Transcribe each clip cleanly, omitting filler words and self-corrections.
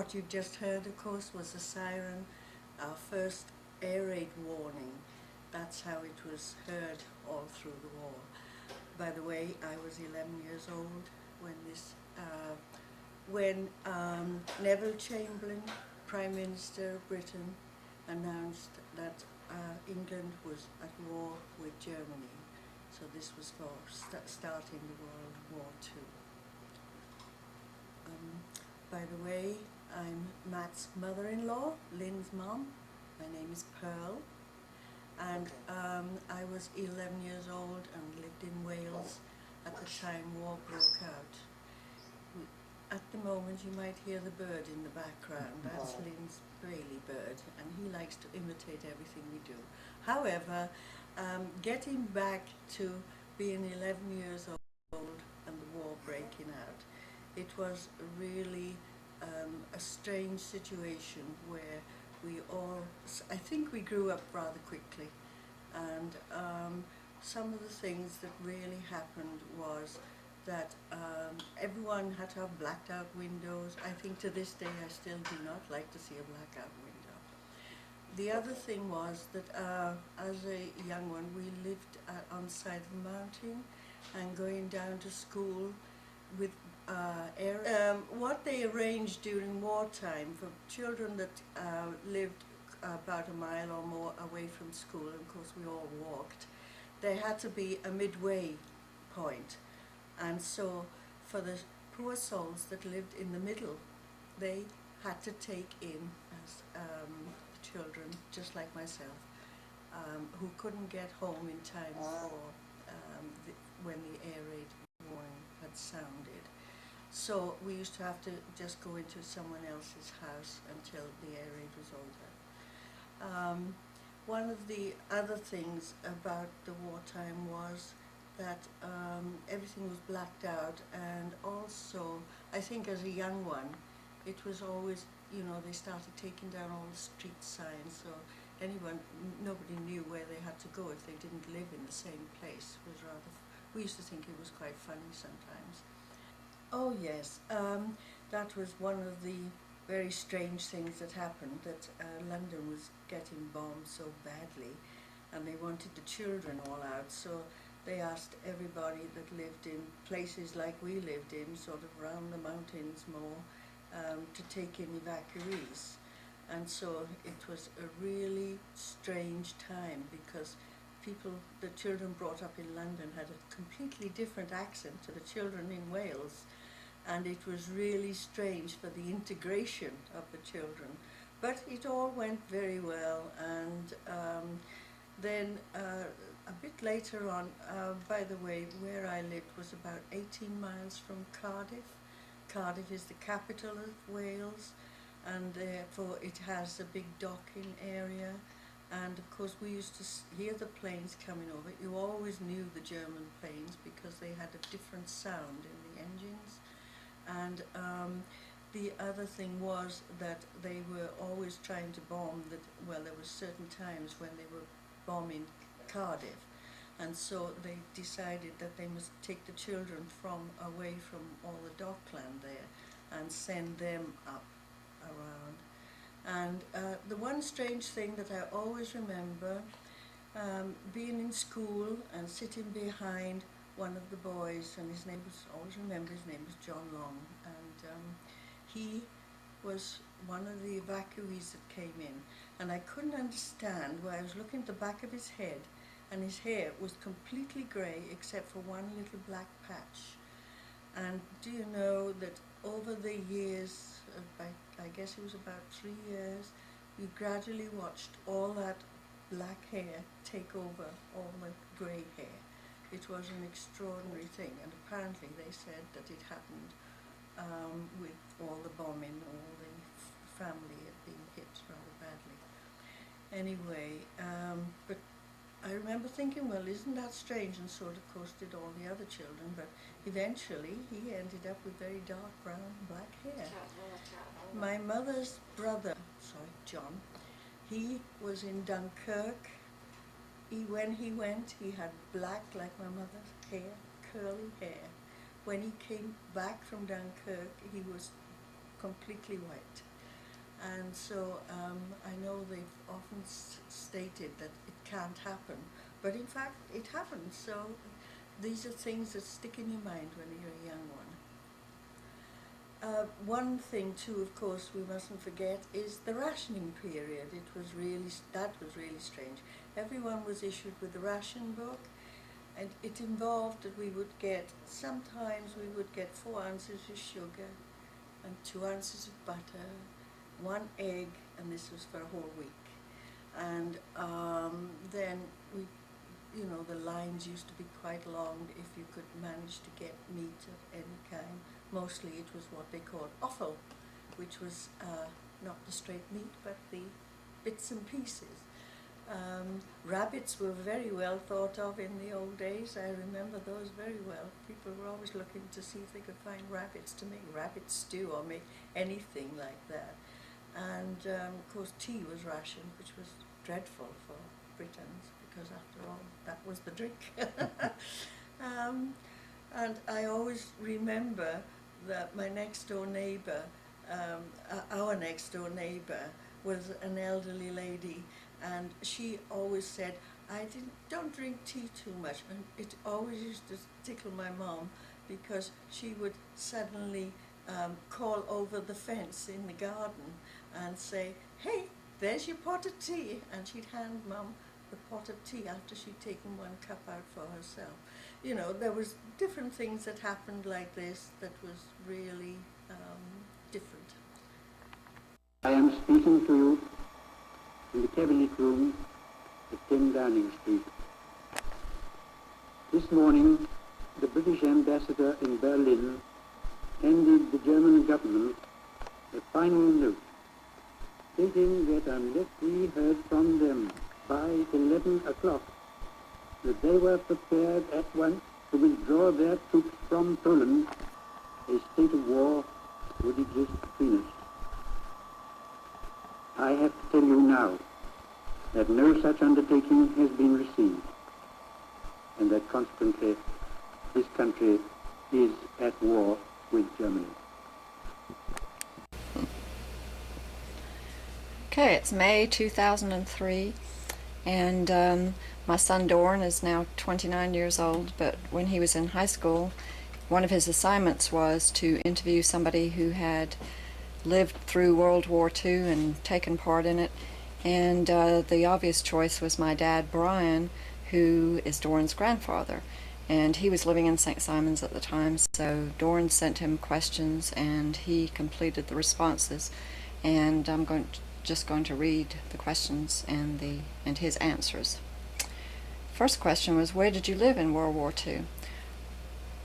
What you just heard, of course, was a siren, our first air raid warning. That's how it was heard all through the war. By the way, I was 11 years old when Neville Chamberlain, Prime Minister of Britain, announced that England was at war with Germany. So this was for starting the World War II. By the way, I'm Matt's mother-in-law, Lynn's mum. My name is Pearl, and I was 11 years old and lived in Wales at the time war broke out. At the moment you might hear the bird in the background. That's Lynn's Bailey bird, and he likes to imitate everything we do. However, getting back to being 11 years old and the war breaking out, it was really a strange situation where I think we grew up rather quickly, and some of the things that really happened was that everyone had to have blacked out windows. I think to this day I still do not like to see a blackout window. The other thing was that as a young one we lived on the side of the mountain and going down to school with what they arranged during wartime for children that lived about a mile or more away from school, and of course we all walked, there had to be a midway point. And so for the poor souls that lived in the middle, they had to take in as children, just like myself, who couldn't get home in time for when the air raid warning had sounded. So we used to have to just go into someone else's house until the air raid was over. One of the other things about the wartime was that everything was blacked out, and also I think as a young one it was always, they started taking down all the street signs, so nobody knew where they had to go if they didn't live in the same place. It was we used to think it was quite funny sometimes. Oh yes, that was one of the very strange things that happened, that London was getting bombed so badly and they wanted the children all out, so they asked everybody that lived in places like we lived in, sort of around the mountains more, to take in evacuees. And so it was a really strange time because the children brought up in London had a completely different accent to the children in Wales, and it was really strange for the integration of the children. But it all went very well, and then a bit later on, by the way, where I lived was about 18 miles from Cardiff. Cardiff is the capital of Wales, and therefore it has a big docking area. And of course we used to hear the planes coming over. You always knew the German planes because they had a different sound in the engines. And the other thing was that they were always trying to bomb there were certain times when they were bombing Cardiff, and so they decided that they must take the children away from all the dockland there and send them up around. And the one strange thing that I always remember, being in school and sitting behind one of the boys, and his name was John Long, and he was one of the evacuees that came in, and I couldn't understand why. I was looking at the back of his head, and his hair was completely grey except for one little black patch. And do you know that over the years, I guess it was about 3 years, we gradually watched all that black hair take over all the grey hair. It was an extraordinary thing, and apparently they said that it happened with all the bombing, all the family had been hit rather badly. Anyway, but I remember thinking, well, isn't that strange? And so, of course, did all the other children, but eventually he ended up with very dark brown black hair. My mother's brother, John, he was in Dunkirk. When he went, he had black, like my mother's hair, curly hair. When he came back from Dunkirk, he was completely white. And so I know they've often stated that it can't happen, but in fact it happens. So these are things that stick in your mind when you're a young one. One thing too, of course, we mustn't forget is the rationing period. That was really strange. Everyone was issued with the ration book, and it involved that sometimes we would get 4 ounces of sugar and 2 ounces of butter, 1 egg, and this was for a whole week. And then the lines used to be quite long if you could manage to get meat of any kind. Mostly it was what they called offal, which was not the straight meat, but the bits and pieces. Rabbits were very well thought of in the old days. I remember those very well. People were always looking to see if they could find rabbits to make rabbit stew or make anything like that. And of course tea was rationed, which was dreadful for Britons, because after all that was the drink. And I always remember that my next door neighbour, our next door neighbour, was an elderly lady, and she always said, don't drink tea too much. And it always used to tickle my mum, because she would suddenly call over the fence in the garden and say, "Hey, there's your pot of tea," and she'd hand Mum the pot of tea after she'd taken 1 cup out for herself. There was different things that happened like this that was really different. I am speaking to you in the cabinet room at 10 Downing Street. This morning, the British ambassador in Berlin handed the German government a final note stating that unless we heard from them by 11 o'clock, that they were prepared at once to withdraw their troops from Poland, a state of war would exist between us. I have to tell you now that no such undertaking has been received, and that consequently this country is at war with Germany. Okay, it's May 2003, and my son Dorn is now 29 years old, but when he was in high school, one of his assignments was to interview somebody who had lived through World War II and taken part in it, and the obvious choice was my dad, Brian, who is Dorn's grandfather, and he was living in St. Simons at the time, so Dorn sent him questions and he completed the responses, and I'm just going to read the questions and his answers. First question was, where did you live in World War II?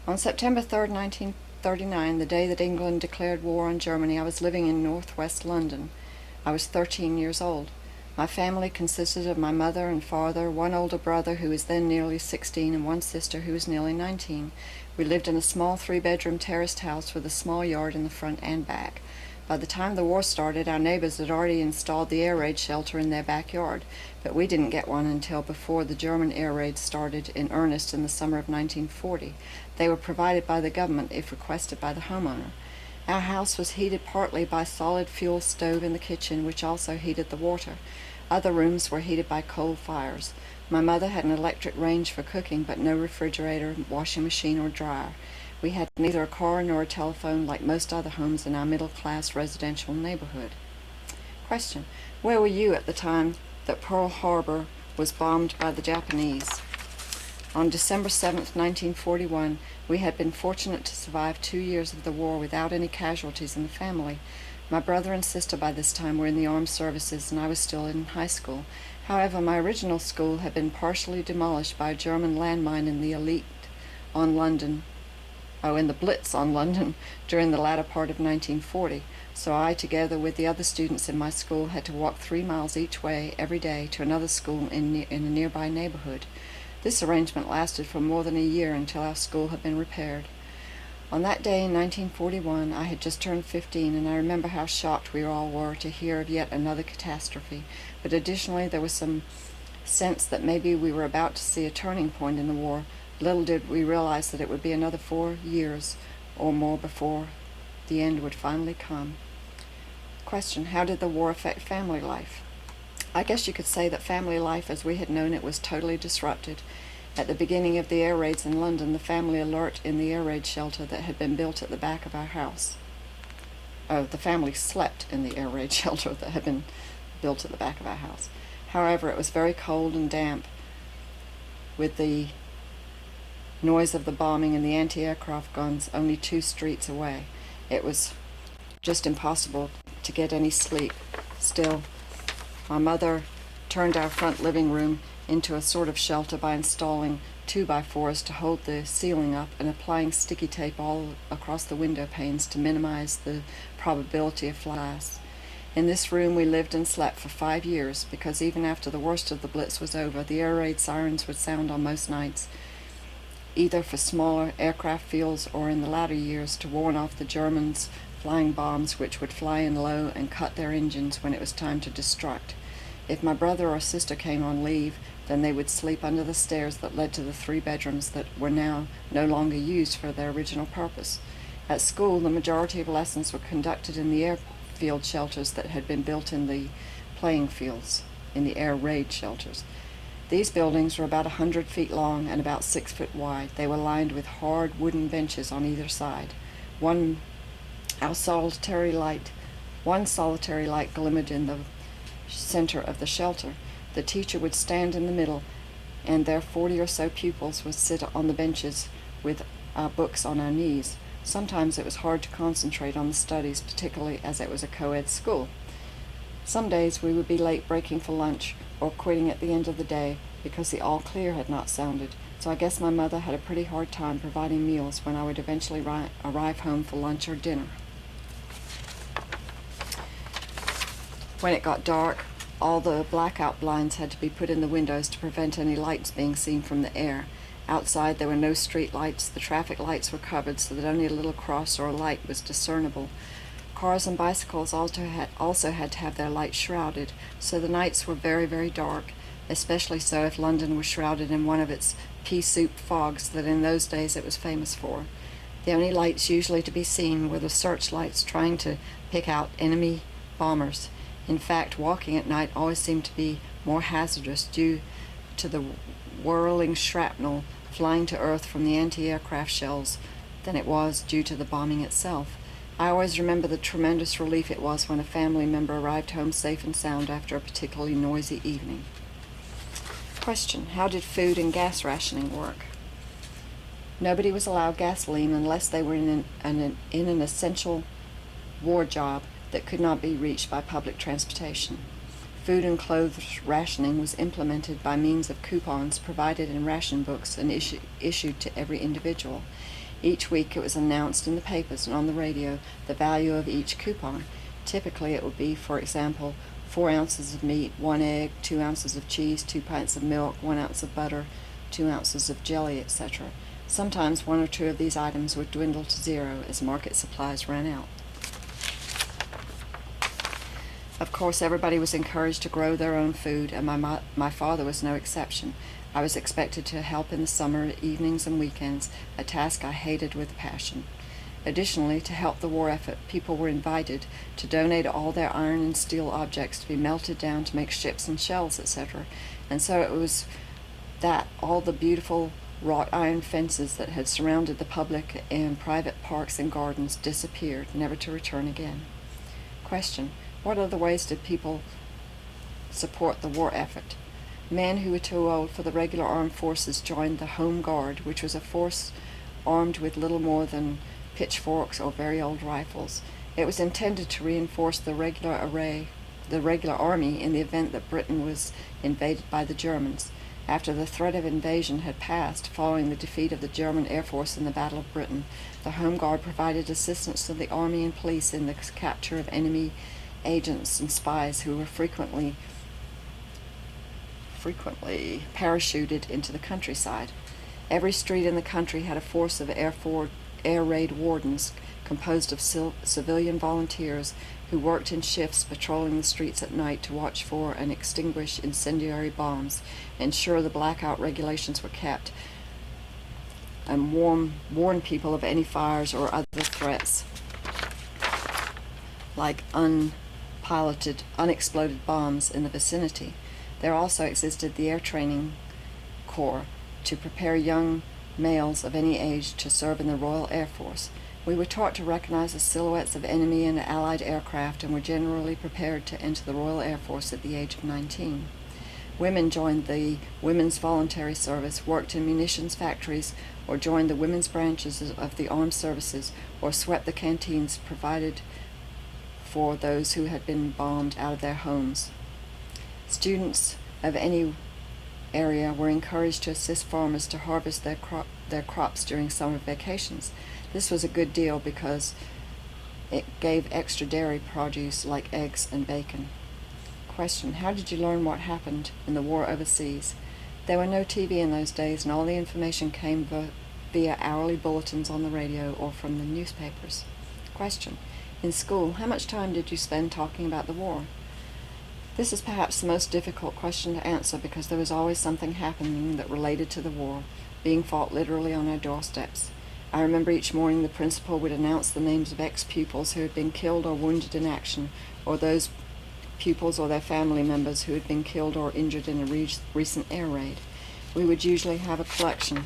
On September 3rd, 1939, the day that England declared war on Germany, I was living in northwest London. I was 13 years old. My family consisted of my mother and father, 1 older brother who was then nearly 16, and 1 sister who was nearly 19. We lived in a small 3-bedroom terraced house with a small yard in the front and back. By the time the war started, our neighbors had already installed the air raid shelter in their backyard, but we didn't get one until before the German air raids started in earnest in the summer of 1940. They were provided by the government if requested by the homeowner. Our house was heated partly by solid fuel stove in the kitchen, which also heated the water. Other rooms were heated by coal fires. My mother had an electric range for cooking, but no refrigerator, washing machine, or dryer. We had neither a car nor a telephone like most other homes in our middle-class residential neighborhood. Question: where were you at the time that Pearl Harbor was bombed by the Japanese? On December 7th, 1941, we had been fortunate to survive 2 years of the war without any casualties in the family. My brother and sister by this time were in the armed services, and I was still in high school. However, my original school had been partially demolished by a German landmine in the Blitz on London during the latter part of 1940, so I, together with the other students in my school, had to walk 3 miles each way every day to another school in a nearby neighborhood. This arrangement lasted for more than a year until our school had been repaired. On that day in 1941, I had just turned 15, and I remember how shocked we all were to hear of yet another catastrophe, but additionally there was some sense that maybe we were about to see a turning point in the war. Little did we realize that it would be another 4 years or more before the end would finally come. Question: how did the war affect family life? I guess you could say that family life as we had known it was totally disrupted. At the beginning of the air raids in London, the family alert in the air raid shelter that had been built at the back of our house. Oh, the family slept in the air raid shelter that had been built at the back of our house. However, it was very cold and damp, with the noise of the bombing and the anti-aircraft guns only 2 streets away. It was just impossible to get any sleep. Still, my mother turned our front living room into a sort of shelter by installing 2x4s to hold the ceiling up and applying sticky tape all across the window panes to minimize the probability of glass. In this room we lived and slept for 5 years, because even after the worst of the Blitz was over, the air raid sirens would sound on most nights, either for smaller aircraft fields or, in the latter years, to warn off the Germans' flying bombs, which would fly in low and cut their engines when it was time to destruct. If my brother or sister came on leave, then they would sleep under the stairs that led to the 3 bedrooms that were now no longer used for their original purpose. At school, the majority of lessons were conducted in the airfield shelters that had been built in the playing fields, in the air raid shelters. These buildings were about 100 feet long and about 6 foot wide. They were lined with hard wooden benches on either side. One solitary light glimmered in the center of the shelter. The teacher would stand in the middle, and their 40 or so pupils would sit on the benches with our books on our knees. Sometimes it was hard to concentrate on the studies, particularly as it was a co-ed school. Some days we would be late breaking for lunch or quitting at the end of the day because the all clear had not sounded, so I guess my mother had a pretty hard time providing meals when I would eventually arrive home for lunch or dinner. When it got dark, all the blackout blinds had to be put in the windows to prevent any lights being seen from the air. Outside there were no street lights. The traffic lights were covered so that only a little cross or a light was discernible. Cars and bicycles also had to have their lights shrouded, so the nights were very, very dark, especially so if London was shrouded in one of its pea-soup fogs that in those days it was famous for. The only lights usually to be seen were the searchlights trying to pick out enemy bombers. In fact, walking at night always seemed to be more hazardous due to the whirling shrapnel flying to earth from the anti-aircraft shells than it was due to the bombing itself. I always remember the tremendous relief it was when a family member arrived home safe and sound after a particularly noisy evening. Question: how did food and gas rationing work? Nobody was allowed gasoline unless they were in an essential war job that could not be reached by public transportation. Food and clothes rationing was implemented by means of coupons provided in ration books and issued to every individual. Each week it was announced in the papers and on the radio the value of each coupon. Typically it would be, for example, 4 ounces of meat, 1 egg, 2 ounces of cheese, 2 pints of milk, 1 ounce of butter, 2 ounces of jelly, etc. Sometimes 1 or 2 of these items would dwindle to 0 as market supplies ran out. Of course, everybody was encouraged to grow their own food, and my father was no exception. I was expected to help in the summer, evenings and weekends, a task I hated with passion. Additionally, to help the war effort, people were invited to donate all their iron and steel objects to be melted down to make ships and shells, etc. And so it was that all the beautiful wrought iron fences that had surrounded the public and private parks and gardens disappeared, never to return again. Question: what other ways did people support the war effort? Men who were too old for the regular armed forces joined the Home Guard, which was a force armed with little more than pitchforks or very old rifles. It was intended to reinforce the regular army in the event that Britain was invaded by the Germans. After the threat of invasion had passed, following the defeat of the German Air Force in the Battle of Britain, the Home Guard provided assistance to the army and police in the capture of enemy agents and spies who were frequently parachuted into the countryside. Every street in the country had a force of air raid wardens composed of civilian volunteers who worked in shifts patrolling the streets at night to watch for and extinguish incendiary bombs, ensure the blackout regulations were kept, and warn people of any fires or other threats like piloted unexploded bombs in the vicinity. There also existed the Air Training Corps to prepare young males of any age to serve in the Royal Air Force. We were taught to recognize the silhouettes of enemy and Allied aircraft and were generally prepared to enter the Royal Air Force at the age of 19. Women joined the Women's Voluntary Service, worked in munitions factories, or joined the women's branches of the armed services, or swept the canteens provided for those who had been bombed out of their homes. Students of any area were encouraged to assist farmers to harvest their crops during summer vacations. This was a good deal because it gave extra dairy produce like eggs and bacon. Question: how did you learn what happened in the war overseas? There were no TV in those days, and all the information came via hourly bulletins on the radio or from the newspapers. Question: in school, how much time did you spend talking about the war? This is perhaps the most difficult question to answer because there was always something happening that related to the war, being fought literally on our doorsteps. I remember each morning the principal would announce the names of ex-pupils who had been killed or wounded in action, or those pupils or their family members who had been killed or injured in a recent air raid. We would usually have a collection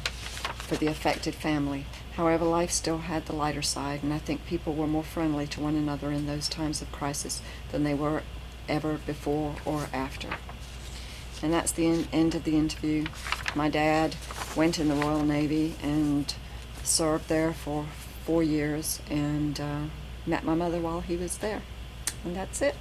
for the affected family. However, life still had the lighter side, and I think people were more friendly to one another in those times of crisis than they were ever before or after. And that's the end of the interview. My dad went in the Royal Navy and served there for 4 years and met my mother while he was there. And that's it.